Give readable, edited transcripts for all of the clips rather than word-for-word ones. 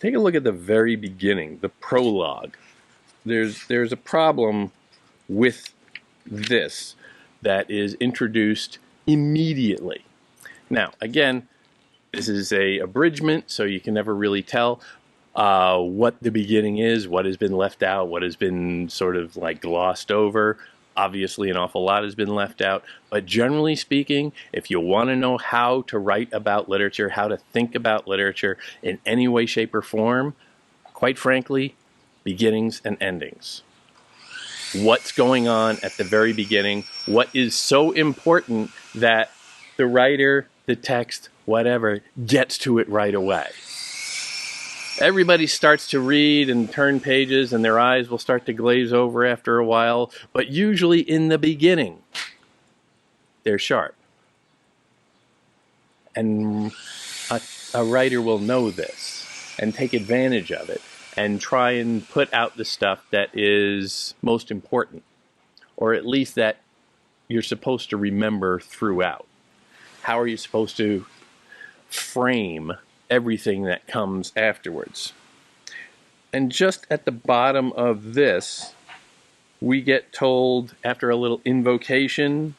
Take a look at the very beginning, the prologue. There's a problem with this that is introduced immediately. Now, again, this is a abridgment, so you can never really tell what the beginning is, what has been left out, what has been sort of like glossed over. Obviously, an awful lot has been left out, but generally speaking, if you want to know how to write about literature, how to think about literature in any way, shape, or form, quite frankly, beginnings and endings. What's going on at the very beginning? What is so important that the writer, the text, whatever, gets to it right away? Everybody starts to read and turn pages and their eyes will start to glaze over after a while, but usually in the beginning, they're sharp. And a writer will know this and take advantage of it and try and put out the stuff that is most important, or at least that you're supposed to remember throughout. How are you supposed to frame everything that comes afterwards? And just at the bottom of this, we get told, after a little invocation,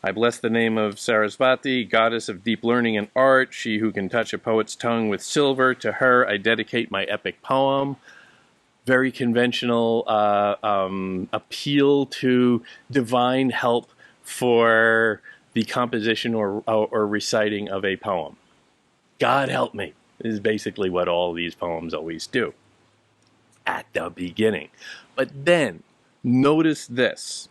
I bless the name of Sarasvati, goddess of deep learning and art, she who can touch a poet's tongue with silver. To her I dedicate my epic poem. Very conventional appeal to divine help for the composition or reciting of a poem. God help me is basically what all these poems always do at the beginning. But then, notice this.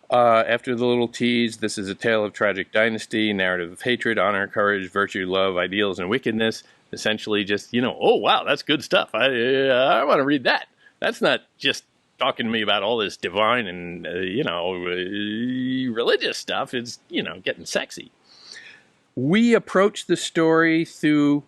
After the little tease, this is a tale of tragic dynasty, narrative of hatred, honor, courage, virtue, love, ideals, and wickedness. Essentially just, oh, wow, that's good stuff. I want to read that. That's not just talking to me about all this divine and, religious stuff. It's, getting sexy. We approach the story through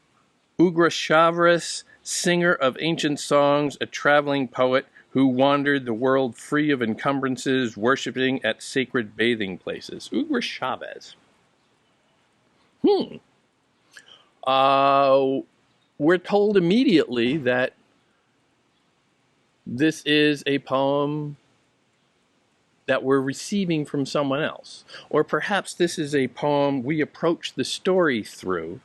Ugrashavras, singer of ancient songs, a traveling poet who wandered the world free of encumbrances, worshipping at sacred bathing places. Ugrashavras. We're told immediately that this is a poem that we're receiving from someone else. Or perhaps this is a poem we approach the story through.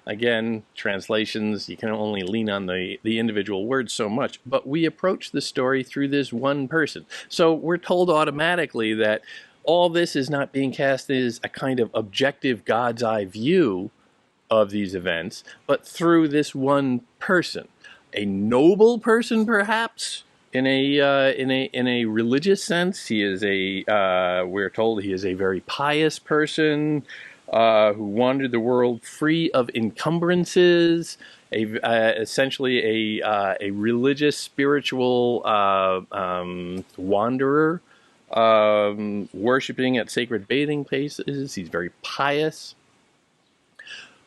Again, translations, you can only lean on the individual words so much, but we approach the story through this one person. So we're told automatically that all this is not being cast as a kind of objective God's eye view of these events, but through this one person. A noble person, perhaps? In a religious sense, he is we're told he is a very pious person who wandered the world free of encumbrances, essentially a religious, spiritual wanderer, worshiping at sacred bathing places. He's very pious.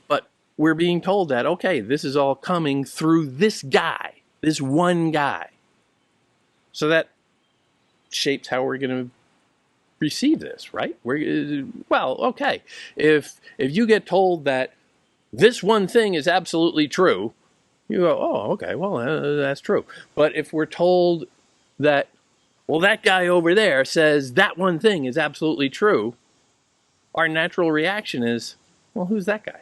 But we're being told that, okay, this is all coming through this guy, this one guy. So that shapes how we're going to receive this, right? Well, okay. If you get told that this one thing is absolutely true, you go, oh, okay, well, that's true. But if we're told that, well, that guy over there says that one thing is absolutely true, our natural reaction is, well, who's that guy?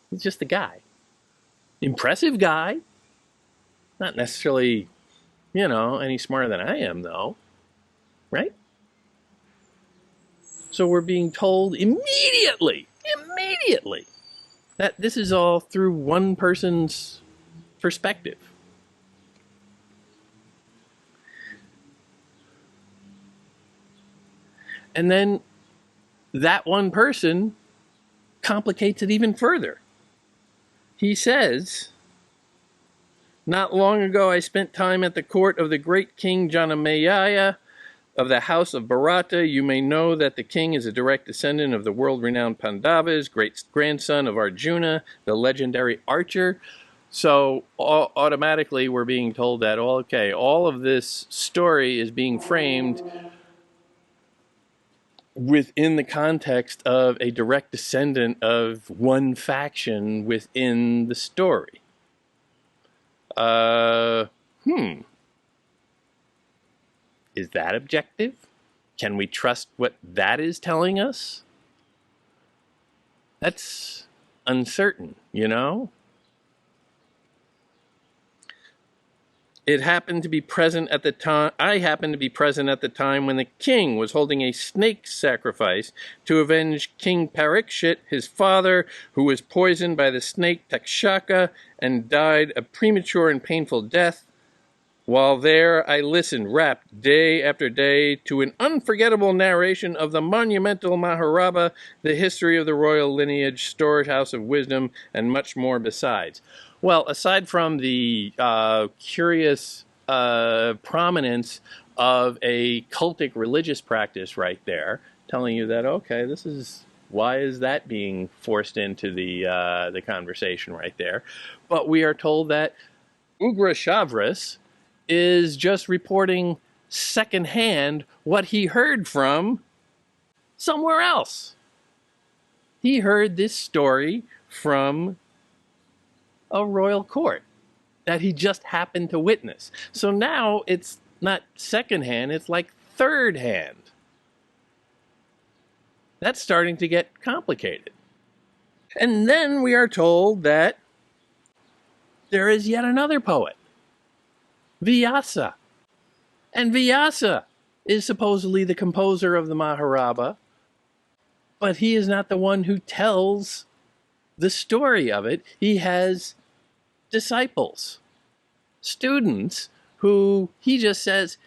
He's just a guy. Impressive guy. Not necessarily, any smarter than I am, though. Right? So we're being told immediately, that this is all through one person's perspective. And then that one person complicates it even further. He says, not long ago I spent time at the court of the great king Janamayaya of the house of Bharata. You may know that the king is a direct descendant of the world-renowned Pandavas, great-grandson of Arjuna, the legendary archer. So automatically we're being told that, okay, all of this story is being framed within the context of a direct descendant of one faction within the story. Is that objective? Can we trust what that is telling us? That's uncertain, you know? It happened to be present at the time. I happened to be present at the time when the king was holding a snake sacrifice to avenge King Parikshit, his father, who was poisoned by the snake Takshaka and died a premature and painful death. While there, I listened, rapt day after day, to an unforgettable narration of the monumental Mahābhārata, the history of the royal lineage, storehouse of wisdom, and much more besides. Well, aside from the curious prominence of a cultic religious practice right there, telling you that, okay, this is, why is that being forced into the conversation right there? But we are told that Ugra Chavras is just reporting secondhand what he heard from somewhere else. He heard this story from a royal court that he just happened to witness. So now it's not secondhand, it's like third hand. That's starting to get complicated. And then we are told that there is yet another poet, Vyasa. And Vyasa is supposedly the composer of the Mahābhārata, but he is not the one who tells the story of it. He has disciples, students, who he just says,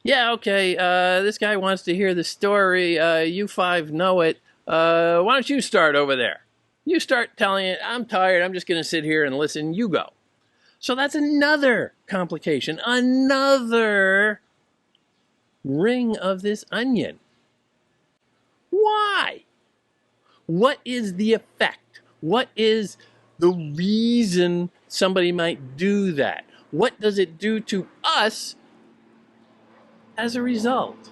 yeah, okay, this guy wants to hear the story, you five know it, why don't you start over there? You start telling it, I'm tired, I'm just going to sit here and listen, you go. So that's another complication, another ring of this onion. Why? What is the effect? What is the reason somebody might do that? What does it do to us as a result?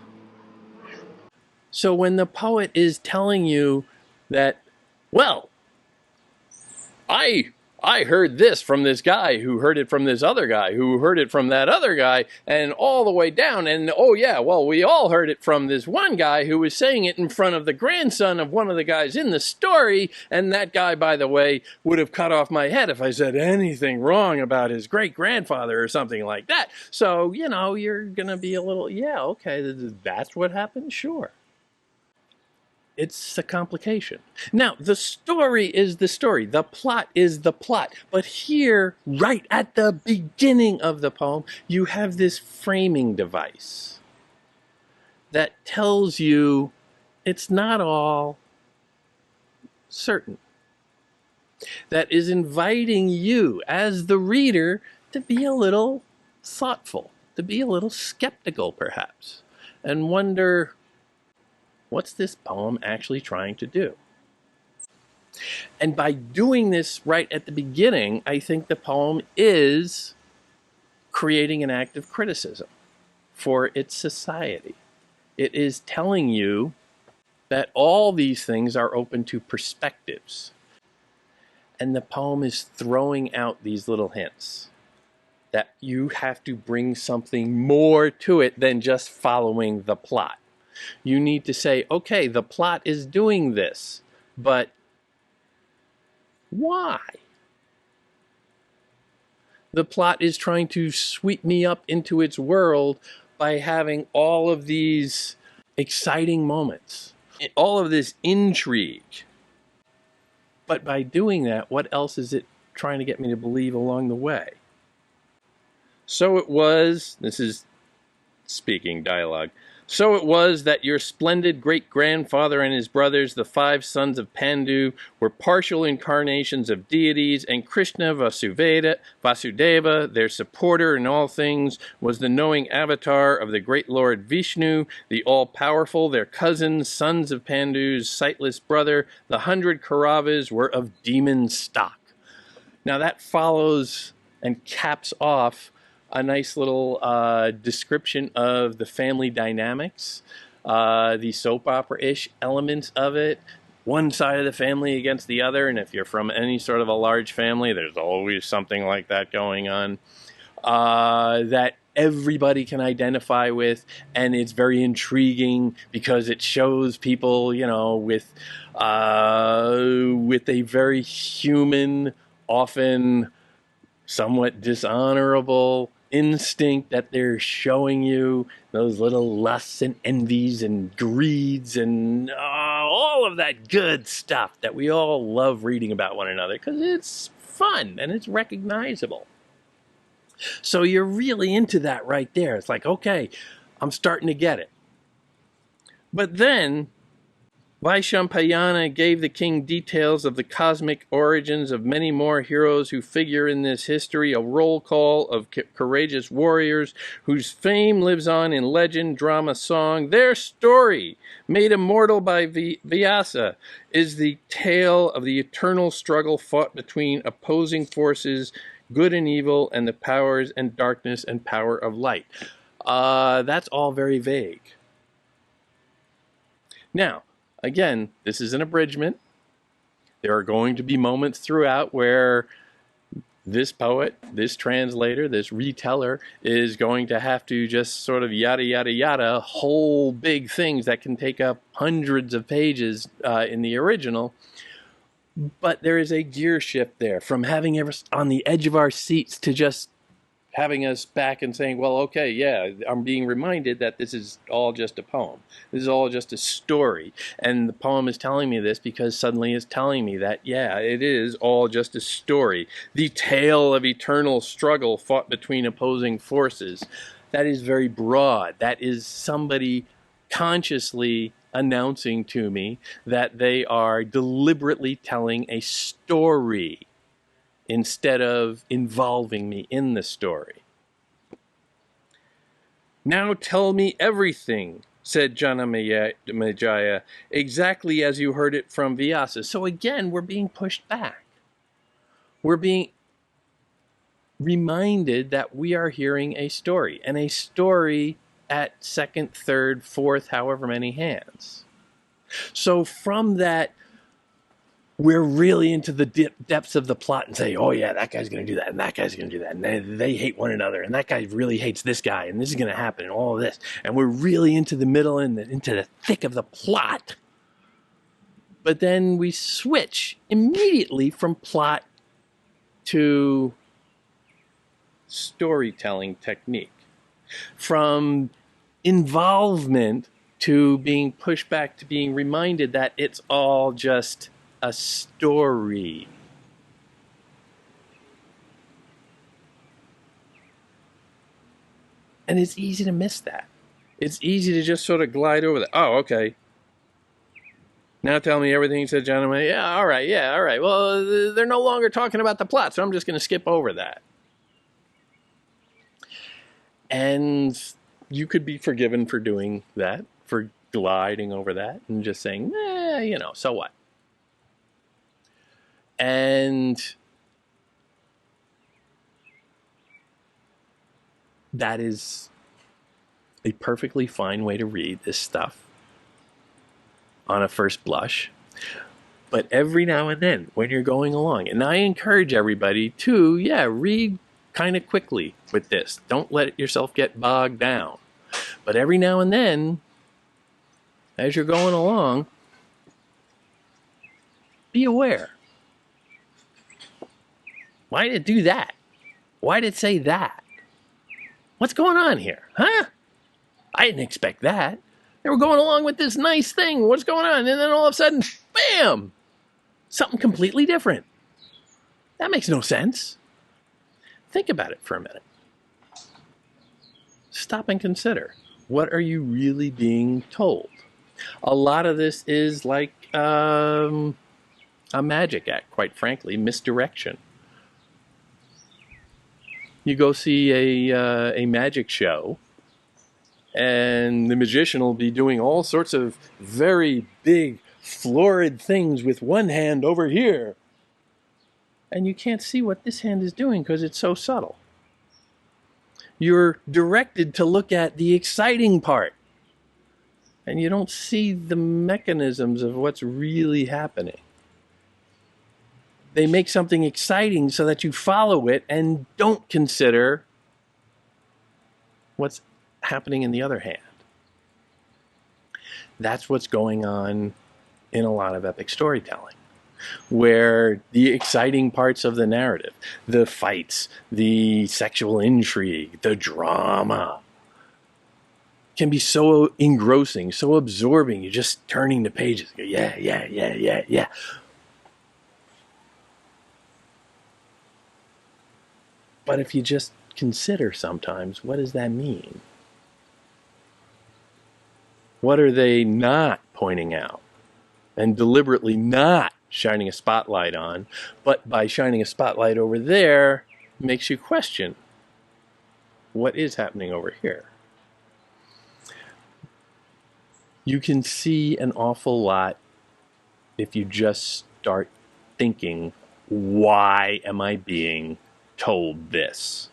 So when the poet is telling you that, well, I heard this from this guy who heard it from this other guy who heard it from that other guy and all the way down, and oh yeah, well, we all heard it from this one guy who was saying it in front of the grandson of one of the guys in the story, and that guy, by the way, would have cut off my head if I said anything wrong about his great-grandfather or something like that. So, you know, you're gonna be a little, yeah, okay, that's what happened, sure. It's a complication. Now, the story is the story. The plot is the plot. But here, right at the beginning of the poem, you have this framing device that tells you it's not all certain. That is inviting you, as the reader, to be a little thoughtful, to be a little skeptical, perhaps, and wonder, what's this poem actually trying to do? And by doing this right at the beginning, I think the poem is creating an act of criticism for its society. It is telling you that all these things are open to perspectives. And the poem is throwing out these little hints that you have to bring something more to it than just following the plot. You need to say, okay, the plot is doing this, but why? The plot is trying to sweep me up into its world by having all of these exciting moments, all of this intrigue. But by doing that, what else is it trying to get me to believe along the way? So it was, this is speaking dialogue, so it was that your splendid great-grandfather and his brothers, the 5 sons of Pandu, were partial incarnations of deities, and Krishna Vasudeva, their supporter in all things, was the knowing avatar of the great Lord Vishnu, the all-powerful, their cousins, sons of Pandu's sightless brother. The 100 Kauravas were of demon stock. Now that follows and caps off a nice little description of the family dynamics the soap opera-ish elements of it. One side of the family against the other, and if you're from any sort of a large family, there's always something like that going on that everybody can identify with, and it's very intriguing because it shows people, you know, with a very human, often somewhat dishonorable instinct that they're showing you, those little lusts and envies and greeds and all of that good stuff that we all love reading about one another because it's fun and it's recognizable. So you're really into that right there. It's like, okay, I'm starting to get it. But then Vaishampayana gave the king details of the cosmic origins of many more heroes who figure in this history, a roll call of courageous warriors whose fame lives on in legend, drama, song. Their story, made immortal by Vyasa, is the tale of the eternal struggle fought between opposing forces, good and evil, and the powers and darkness and power of light. That's all very vague. Now, again, this is an abridgment. There are going to be moments throughout where this poet, this translator, this reteller is going to have to just sort of yada, yada, yada, whole big things that can take up hundreds of pages in the original. But there is a gear shift there from having us on the edge of our seats to just having us back and saying, well, okay, yeah, I'm being reminded that this is all just a poem. This is all just a story. And the poem is telling me this because suddenly it's telling me that, yeah, it is all just a story. The tale of eternal struggle fought between opposing forces. That is very broad. That is somebody consciously announcing to me that they are deliberately telling a story instead of involving me in the story. Now tell me everything, said Janamejaya, exactly as you heard it from Vyasa. So again, we're being pushed back. We're being reminded that we are hearing a story, and a story at second, third, fourth, however many hands. So from that, we're really into the depths of the plot and say, oh yeah, that guy's going to do that, and that guy's going to do that, and they hate one another, and that guy really hates this guy, and this is going to happen, and all of this. And we're really into the middle and into the thick of the plot. But then we switch immediately from plot to storytelling technique. From involvement to being pushed back to being reminded that it's all just a story. And it's easy to miss that. It's easy to just sort of glide over that. Oh, okay. Now tell me everything, said John. Yeah, all right. Well, they're no longer talking about the plot, so I'm just going to skip over that. And you could be forgiven for doing that, for gliding over that and just saying, so what? And that is a perfectly fine way to read this stuff on a first blush. But every now and then, when you're going along, and I encourage everybody to, read kind of quickly with this. Don't let yourself get bogged down. But every now and then, as you're going along, be aware. Why did it do that? Why did it say that? What's going on here? Huh? I didn't expect that. They were going along with this nice thing. What's going on? And then all of a sudden, bam! Something completely different. That makes no sense. Think about it for a minute. Stop and consider. What are you really being told? A lot of this is like a magic act, quite frankly, misdirection. You go see a magic show, and the magician will be doing all sorts of very big, florid things with one hand over here. And you can't see what this hand is doing because it's so subtle. You're directed to look at the exciting part. and you don't see the mechanisms of what's really happening. They make something exciting so that you follow it and don't consider what's happening in the other hand. That's what's going on in a lot of epic storytelling, where the exciting parts of the narrative, the fights, the sexual intrigue, the drama, can be so engrossing, so absorbing. You're just turning the pages. Go, yeah, yeah, yeah, yeah, yeah. But if you just consider sometimes, what does that mean? What are they not pointing out and deliberately not shining a spotlight on, but by shining a spotlight over there, makes you question what is happening over here? You can see an awful lot if you just start thinking, why am I being told this?